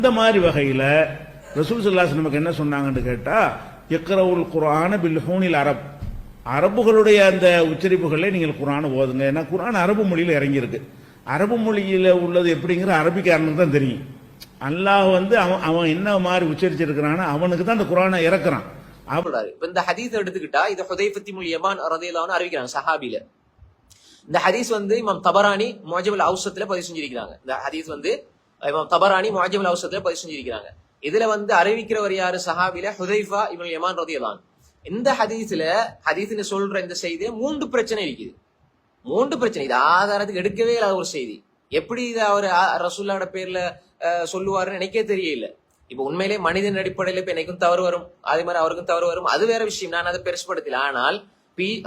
இந்த மாதிரி வகையில் ரசூல் ஸல்லல்லாஹு அலைஹி நமக்கு என்ன சொன்னாங்கன்னு கேட்டா, இக்ரவுல் குர்ஆன பில் ஹூனில் அரப், அரபுகளுடைய அந்த உச்சரிப்புகளை நீங்கள் குர்ஆனை ஓதுங்க. ஏன்னா குர்ஆன் அரபு மொழியில் இறங்கியிருக்கு. அரபு மொழியில் உள்ளது எப்படிங்கிற அரபிக்காரனுக்கு தான் தெரியும். அல்லாஹ் அவன் என்ன மாதிரி உச்சரிச்சிருக்கிறானோ அவனுக்கு தான் அந்த குர்ஆனை இறக்குறான். இப்ப இந்த ஹதீஸ் எடுத்துக்கிட்டா இது ஹுதைஃபத் இப்னுல் யமான் ரலியல்லாஹு அன்ஹு அறிவிக்கிறாங்க சஹாபில. இந்த ஹதீஸ் இமாம் தபரானி முஅஜமுல் அவ்ஸத்ல பதிவு செஞ்சிருக்காங்க. இந்த ஹதீஸ் இமாம் தபரானி முஅஜமுல் அவ்ஸத்ல பதிவு செஞ்சிருக்காங்க. இதுல அறிவிக்கிறவர் யாரு? சஹாபில ஹுதைஃபா இப்னுல் யமான் ரலியல்லாஹு அன்ஹு. இந்த ஹதீஸ்னு சொல்ற இந்த செய்தியில 3 பிரச்சனை இருக்குது. 3 பிரச்சனை. இது ஆதாரத்துக்கு எடுக்கவே இல்லாத ஒரு செய்தி. எப்படி இதை அவர் ரசூலுல்லாஹ்வோட பேர்ல சொல்லுவாருன்னு எனக்கே தெரியல. இப்ப உண்மையிலே மனிதன் அடிப்படையில இப்ப எனக்கும் தவறு வரும், அதே மாதிரி அவருக்கும் தவறு வரும், அது வேற விஷயம். நான் அதை பெருசுபடுத்தல. ஆனால்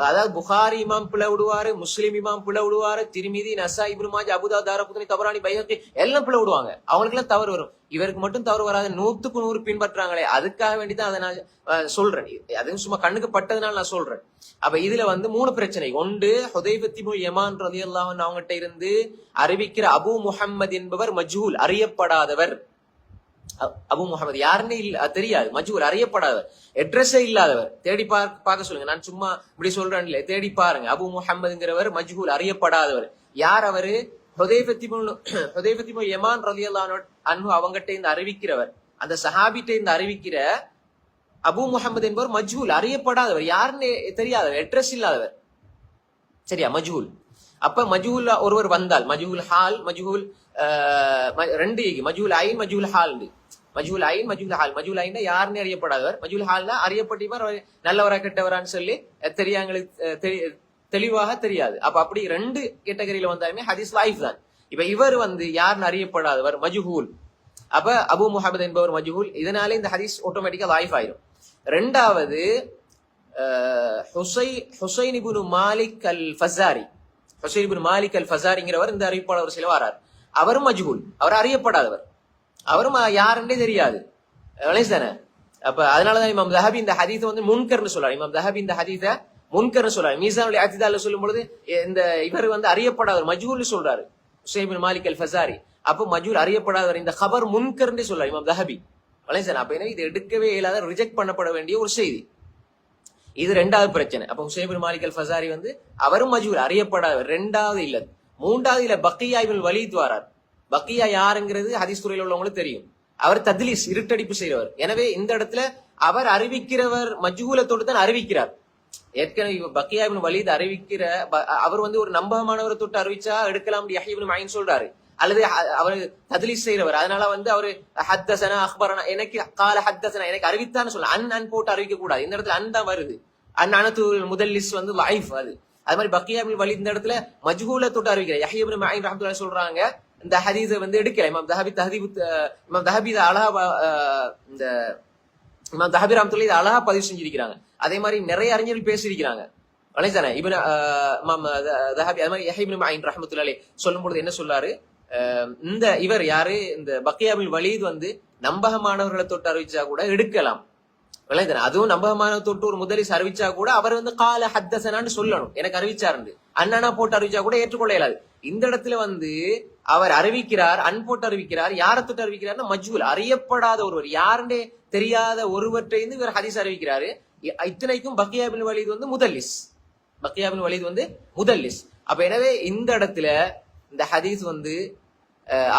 அதாவது புகாரி இமாம் பிழை விடுவாரு, முஸ்லிம் இமாம் பிழை விடுவாரு, திர்மிதி, நஸாஇ, இப்னு மாஜா, அபூ தாவூத், தாரகுத்னி, தபரானி, பைஹக்கி எல்லாம் பிழை விடுவாங்க. அவங்களுக்கு எல்லாம் தவறு வரும். இவருக்கு மட்டும் தவறு வராது. 100க்கு 100 பின்பற்றாங்களே, அதுக்காக வேண்டிதான் அதை நான் சொல்றேன். அதுவும் சும்மா கண்ணுக்கு பட்டதுனால நான் சொல்றேன். அப்ப இதுல 3 பிரச்சனை. ஒன்று, ஹுதைஃபத் இப்னுல் யமான் ரலியல்லாஹு அன்ஹு அவங்ககிட்ட இருந்து அறிவிக்கிற அபூ முஹம்மது என்பவர் மஜ்ஹூல், அறியப்படாதவர். அபு முகமது யாருன்னு தெரியாது, மஜ்ஹூல், அறியப்படாதவர், அட்ரஸே இல்லாதவர். தேடி பார்க்க சொல்லுங்க. நான் சும்மா இப்படி சொல்றேன் இல்ல, தேடி பாருங்க. அபு முஹம்மதுங்கிறவர் மஜ்ஹூல், அறியப்படாதவர். யார் அவரு? ஹுதைஃபத் இப்னு யமான் ரலியல்லாஹு அன்ஹு அவங்ககிட்ட இருந்து அறிவிக்கிறவர். அந்த சஹாபிட்ட இருந்து அறிவிக்கிற அபு முஹம்மது என்பவர் மஜ்ஹூல், அறியப்படாதவர், யாருன்னு தெரியாதவர், அட்ரஸ் இல்லாதவர். சரியா? மஜ்ஹூல். அப்ப மஜ்ஹூல் ஒருவர் வந்தால், மஜ்ஹூல் ஹால், மஜ்ஹூல் 2 மஜ்ஹூல் ஐன், மஜ்ஹூல் ஹால். மஜ்ஹூல் ஐன், மஜ்ஹூல் ஹால். மஜ்ஹூல் ஐன் யாருன்னு அறியப்படாதவர், மஜ்ஹூல் ஹால்னா அறியப்பட்டவர், நல்லவரா கெட்டவரான்னு சொல்லி தெரியாங்களுக்கு தெளிவாக தெரியாது. அப்ப அப்படி 2 கேட்டகரியில வந்தாலுமே ஹதீஸ் லைஃப் தான். இப்ப இவர் யாருன்னு அறியப்படாதவர், மஜ்ஹூல். அப்ப அபு முஹம்மது என்பவர் மஜ்ஹூல். இதனாலே இந்த ஹதீஸ் ஆட்டோமேட்டிக்கா லைஃப் ஆயிரும். 2வது ஹுசைன் இப்னு மாலிக் அல் ஃபஸாரி. ஹுசைன் இப்னு மாலிக் அல் ஃபஸாரிங்கிறவர் இந்த அறிவிப்பாளர் சில வாரார். அவரும் மஜ்ஹூல், அவர் அறியப்படாதவர், அவரும் யாருன்னே தெரியாது. அப்ப அதனாலதான் இமாம் தஹபி இந்த ஹதீஸை முன்கர்னு சொல்றாரு. இமாம் தஹபி இந்த ஹதீஸை முன்கர்னு சொல்றாரு. மீசானுல் இஅ்திதால்ல சொல்லும் பொழுது இந்த இவர் அறியப்படாதவர், மஜ்ஹூல் சொல்றாரு, ஹுசைன் இப்னு மாலிக் அல் ஃபஸாரி. அப்ப மஜ்ஹூல், அறியப்படாதவர். இந்த கபர் முன்கர்னு சொல்றாரு இமாம் தஹபி. அப்ப எனவே இது எடுக்கவே இல்லாத, ரிஜெக்ட் பண்ணப்பட வேண்டிய ஒரு செய்தி. இது 2வது பிரச்சனை. அப்ப ஹுசைன் இப்னு மாலிக் அல் ஃபஸாரி அவரும் மஜ்ஹூல், அறியப்படாதவர். 2வது இல்ல. 3வது இல்ல, பக்கியா இப்னு வலீத் வரார். பக்கியா யாருங்கிறது ஹதீஸ் துறையில் உள்ளவங்களுக்கு தெரியும். அவர் தத்லீஸ், இருட்டடிப்பு செய்கிறவர். எனவே இந்த இடத்துல அவர் அறிவிக்கிறவர் மஜ்ஹூலத்தோடு தான் அறிவிக்கிறார். ஏற்கனவே பக்கியா இப்னு வலீத் அறிவிக்கிற அவர் ஒரு நம்பகமானவரை தொட்டு அறிவிச்சா எடுக்கலாம் யஹ்யா இப்னு மঈன் சொல்றாரு. அல்லது அவர் தத்லீஸ் செய்கிறவர். அதனால அவர் ஹத்தஸனா அக்பரனா, எனக்கு கால ஹத்தஸனா, எனக்கு அறிவித்தான்னு சொல்ல, அன் போட்டு அறிவிக்க கூடாது. இந்த இடத்துல அன் தான் வருது. அனது முதல்லிஸ் லைஃப் அது மாதிரி பக்கியா இப்னு வலீத் இந்த இடத்துல மஜ்ஹூல தொட்டு அறிவிக்கிற யஹ்யா இப்னு மঈன் ரஹ்மத்துல்லாஹி சொல்றாங்க இந்த ஹதீஸை எடுக்கல. இமாம் தஹபி ரஹ்மத்துல்லாஹி இதை அழகா பதிவு செஞ்சிருக்கிறாங்க. அதே மாதிரி நிறைய அறிஞர்கள் பேசியிருக்கிறாங்க. இப்னு இமாம் தஹபி அது மாதிரி யஹ்யா இப்னு மঈன் ரஹ்மத்துல்லாஹி சொல்லும் பொழுது என்ன சொல்லாரு? இந்த இவர் யாரு? இந்த பக்கியா இப்னு வலீத் நம்பகமானவர்களை தொட்டு அறிவிச்சா கூட எடுக்கலாம். அதுவும் நம்பகமான தொட்டு ஒரு முதலிஸ் அறிவிச்சா கூட அவர் கால ஹத்தஸனான்னு சொல்லணும், எனக்கு அறிவிச்சாரு. அண்ணனா போட்டு அறிவிச்சா கூட ஏற்றுக்கொள்ள இயலாது. இந்த இடத்துல அவர் அறிவிக்கிறார், அன் போட்டு அறிவிக்கிறார். யாரை தொட்டு அறிவிக்கிறார்னா மஜ்ஹூல், அறியப்படாத ஒருவர், யாருன்னே தெரியாத ஒருவற்றை இவர் ஹதீஸ் அறிவிக்கிறாரு. இத்தனைக்கும் பக்கியா இப்னு வலீத் முதல்லிஸ். பக்கியா இப்னு வலீத் முதல்லிஸ். அப்ப எனவே இந்த இடத்துல இந்த ஹதீஸ்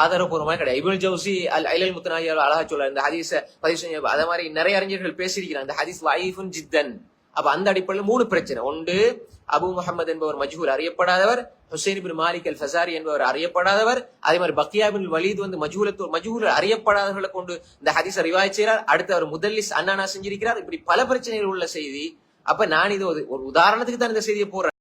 ஆதாரபூர்வமாக கிடையாது. இப்னுல் ஜௌசி அல் இலல் முத்தனாஹி அழகா சொல்றாரு இந்த ஹதீஸ பதிவு செஞ்ச. அதே மாதிரி நிறைய அறிஞர்கள் பேசியிருக்கிறாங்க இந்த ஹதீஸ் லைஃபுன் ஜித்தன். அப்ப அந்த அடிப்படையில் 3 பிரச்சனை. ஒன்று, அபு முஹம்மது என்பவர் மஜ்ஹூல், அறியப்படாதவர். ஹுசைன் இப்னு மாலிக் அல் ஃபஸாரி என்பவர் அறியப்படாதவர். அதே மாதிரி பக்கியா இப்னு வலீத் மஜ்ஹூல் அறியப்படாதவர்களை கொண்டு இந்த ஹதீஸை ரிவாயத் செய்கிறார். அடுத்து அவர் முதல்லிஸ் அன்னானா செஞ்சிருக்கிறார். இப்படி பல பிரச்சனைகள் உள்ள செய்தி. அப்ப நான் இது ஒரு உதாரணத்துக்கு தான் இந்த செய்தியை போறேன்.